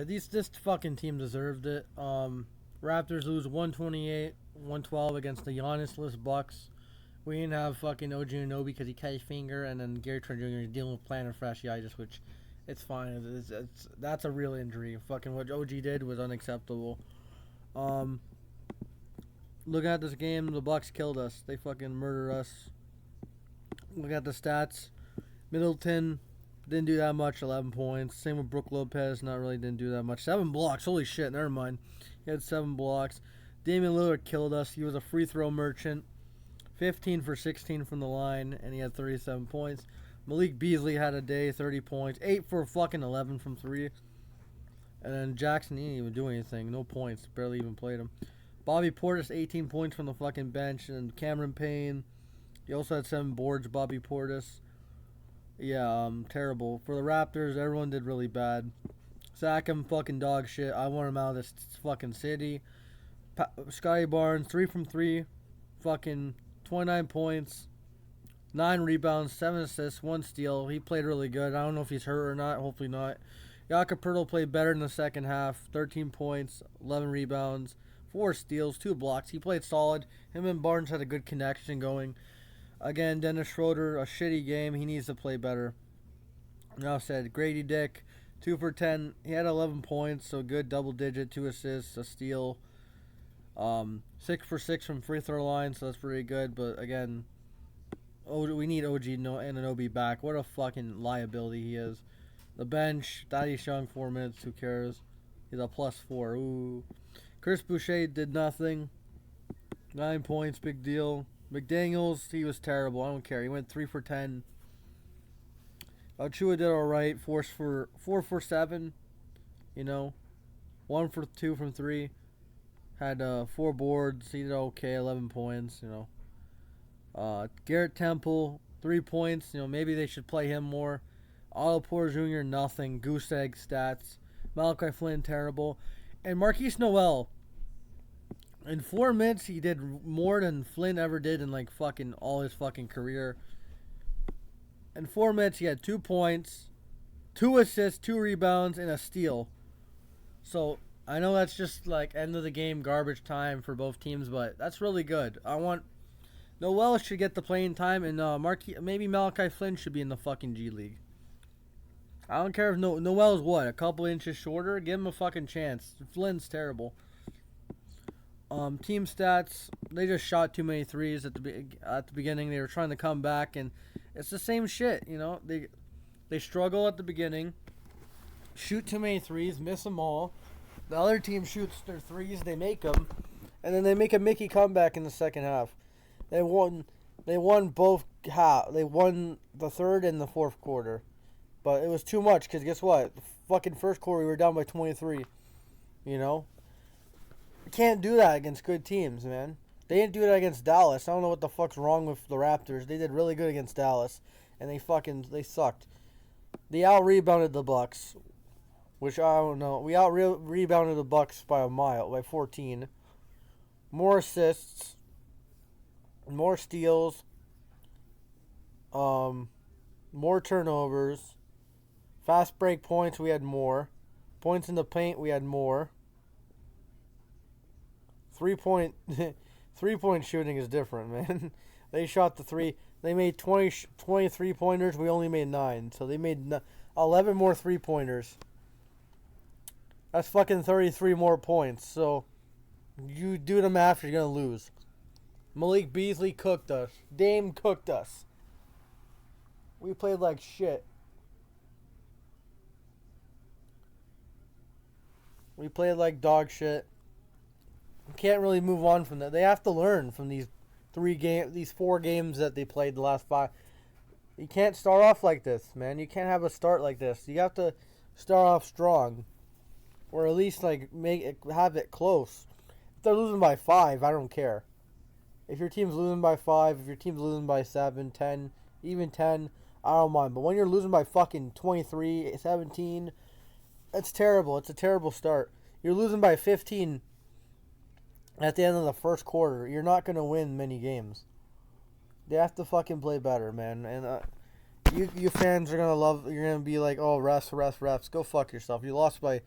this fucking team deserved it. Raptors lose 128-112 against the Giannis-less Bucks. We didn't have fucking OG Anunoby because he cut his finger, and then Gary Trent Jr. is dealing with plantar fasciitis, which it's fine. That's a real injury. Fucking what OG did was unacceptable. Looking at this game, the Bucks killed us. They fucking murdered us. Look at the stats. Middleton didn't do that much, 11 points. Same with Brook Lopez, didn't do that much. 7 blocks, holy shit, never mind. He had 7 blocks. Damian Lillard killed us. He was a free throw merchant. 15 for 16 from the line, and he had 37 points. Malik Beasley had a day, 30 points. 8 for fucking 11 from 3. And then Jackson, he didn't even do anything. No points. Barely even played him. Bobby Portis, 18 points from the fucking bench. And Cameron Payne, he also had 7 boards. Bobby Portis. Yeah, terrible. For the Raptors, everyone did really bad. Siakam, fucking dog shit. I want him out of this fucking city. Scotty Barnes, 3 from 3. Fucking 29 points. 9 rebounds, 7 assists, 1 steal. He played really good. I don't know if he's hurt or not. Hopefully not. Jakob Poeltl played better in the second half. 13 points, 11 rebounds, 4 steals, 2 blocks. He played solid. Him and Barnes had a good connection going. Again, Dennis Schroeder, a shitty game. He needs to play better. Now said, Grady Dick, 2 for 10. He had 11 points, so good double digit, 2 assists, a steal. 6 for 6 from free throw line, so that's pretty good. But again, we need OG Anunoby back. What a fucking liability he is. The bench, Thaddeus Young, 4 minutes. Who cares? He's a +4. Ooh. Chris Boucher did nothing. 9 points, big deal. McDaniels, he was terrible. I don't care. He went 3 for 10. Chua did alright. 4 for 7. 1 for 2 from 3. Had 4 boards. He did okay. 11 points. Garrett Temple, 3 points. Maybe they should play him more. Otto Porter Jr., nothing. Goose egg stats. Malachi Flynn, terrible. And Marquise Noel, in 4 minutes, he did more than Flynn ever did in like fucking all his fucking career. In 4 minutes, he had 2 points, 2 assists, 2 rebounds, and a steal. So I know that's just like end of the game garbage time for both teams, but that's really good. Noel should get the playing time, and maybe Malachi Flynn should be in the fucking G League. I don't care if Noel's what, a couple inches shorter? Give him a fucking chance. Flynn's terrible. Team stats, they just shot too many threes at the beginning. They were trying to come back, and it's the same shit, They struggle at the beginning, shoot too many threes, miss them all. The other team shoots their threes, they make them, and then they make a Mickey comeback in the second half. They won both half. They won the third and the fourth quarter. But it was too much because guess what? The fucking first quarter we were down by 23. You can't do that against good teams, man. They didn't do that against Dallas. I don't know what the fuck's wrong with the Raptors. They did really good against Dallas, and they sucked. They out-rebounded the Bucks, which I don't know. We out-rebounded the Bucks by a mile, by 14. More assists, more steals, more turnovers. Fast break points, we had more. Points in the paint, we had more. 3-point shooting is different, man. They shot the 3. They made 23 pointers. We only made 9. So they made 11 more 3-pointers. That's fucking 33 more points. So you do the math, you're going to lose. Malik Beasley cooked us. Dame cooked us. We played like shit. We played like dog shit. Can't really move on from that. They have to learn from these 4 games that they played the last 5. You can't start off like this, man. You can't have a start like this. You have to start off strong, or at least have it close. If they're losing by 5, I don't care. If your team's losing by 5, if your team's losing by 7, 10, even 10, I don't mind. But when you're losing by fucking 23, 17, that's terrible. It's a terrible start. You're losing by 15 at the end of the first quarter. You're not going to win many games. They have to fucking play better, man. And you fans are going to love, you're going to be like, oh, refs. Go fuck yourself. You lost by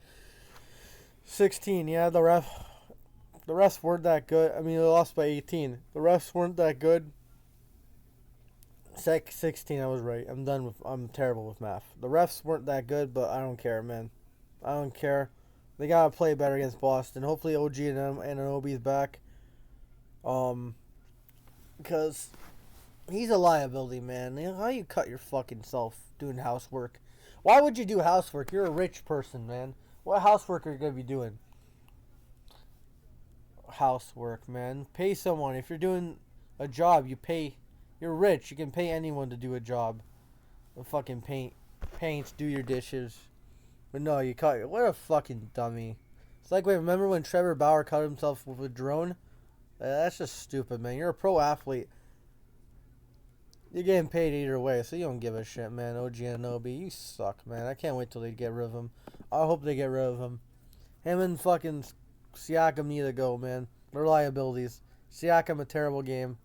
16. Yeah, the refs weren't that good. I mean, they lost by 18. The refs weren't that good. 16. I was right. I'm terrible with math. The refs weren't that good, but I don't care, man. I don't care. They gotta play better against Boston. Hopefully, OG and Anunoby's back. Because he's a liability, man. You know, how you cut your fucking self doing housework? Why would you do housework? You're a rich person, man. What housework are you gonna be doing? Housework, man. Pay someone. If you're doing a job, you pay. You're rich. You can pay anyone to do a job. Fucking paint, do your dishes. But no, you cut. What a fucking dummy. It's like, wait, remember when Trevor Bauer cut himself with a drone? That's just stupid, man. You're a pro athlete. You're getting paid either way, so you don't give a shit, man. OG Anunoby, you suck, man. I can't wait till they get rid of him. I hope they get rid of him. Him and fucking Siakam need to go, man. They're liabilities. Siakam, a terrible game.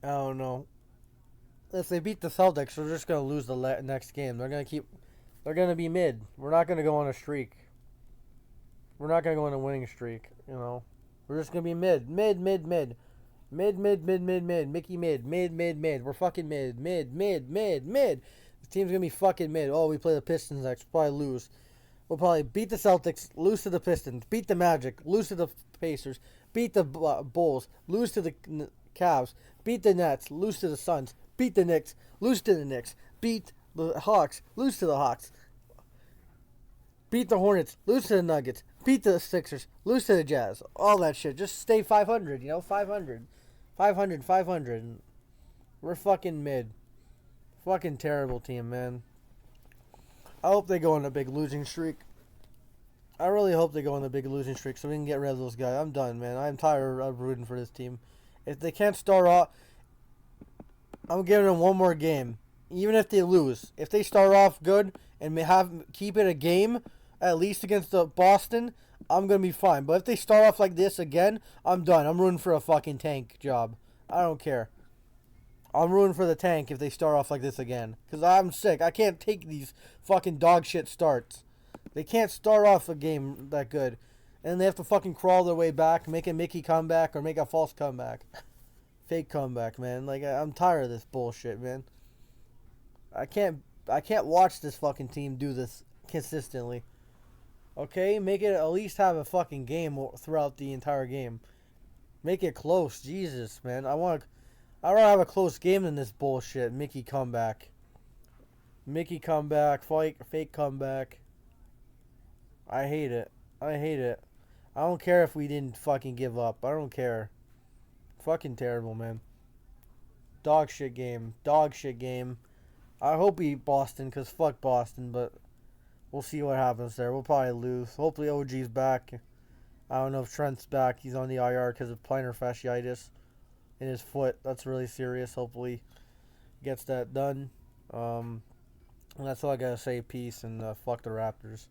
I don't know. If they beat the Celtics, they're just gonna lose the next game. They're gonna be mid. We're not gonna go on a streak. We're not gonna go on a winning streak. You know, we're just gonna be mid. Mickey mid. We're fucking mid. The team's gonna be fucking mid. Oh, we play the Pistons next. We'll probably lose. We'll probably beat the Celtics, lose to the Pistons, beat the Magic, lose to the Pacers, beat the Bulls, lose to the Cavs, beat the Nets, lose to the Suns, beat the Knicks, lose to the Knicks, beat the Hawks, lose to the Hawks, beat the Hornets, lose to the Nuggets, beat the Sixers, lose to the Jazz. All that shit. Just stay 500, you know, 500. 500. We're fucking mid. Fucking terrible team, man. I hope they go on a big losing streak. I really hope they go on a big losing streak so we can get rid of those guys. I'm done, man. I'm tired of rooting for this team. If they can't start off, I'm giving them one more game. Even if they lose. If they start off good and keep it a game, at least against the Boston, I'm going to be fine. But if they start off like this again, I'm done. I'm rooting for a fucking tank job. I don't care. I'm rooting for the tank if they start off like this again. Because I'm sick. I can't take these fucking dog shit starts. They can't start off a game that good. And they have to fucking crawl their way back, make a Mickey comeback, or make a false comeback. Fake comeback, man. Like, I'm tired of this bullshit, man. I can't watch this fucking team do this consistently. Okay? Make it at least have a fucking game throughout the entire game. Make it close. Jesus, man. I'd rather have a close game than this bullshit. Mickey comeback. Fake comeback. I hate it. I don't care if we didn't fucking give up. I don't care. Fucking terrible, man. Dog shit game. I hope we beat Boston, because fuck Boston, but we'll see what happens there. We'll probably lose. Hopefully OG's back. I don't know if Trent's back. He's on the IR because of plantar fasciitis in his foot. That's really serious. Hopefully gets that done. And that's all I gotta say. Peace, and fuck the Raptors.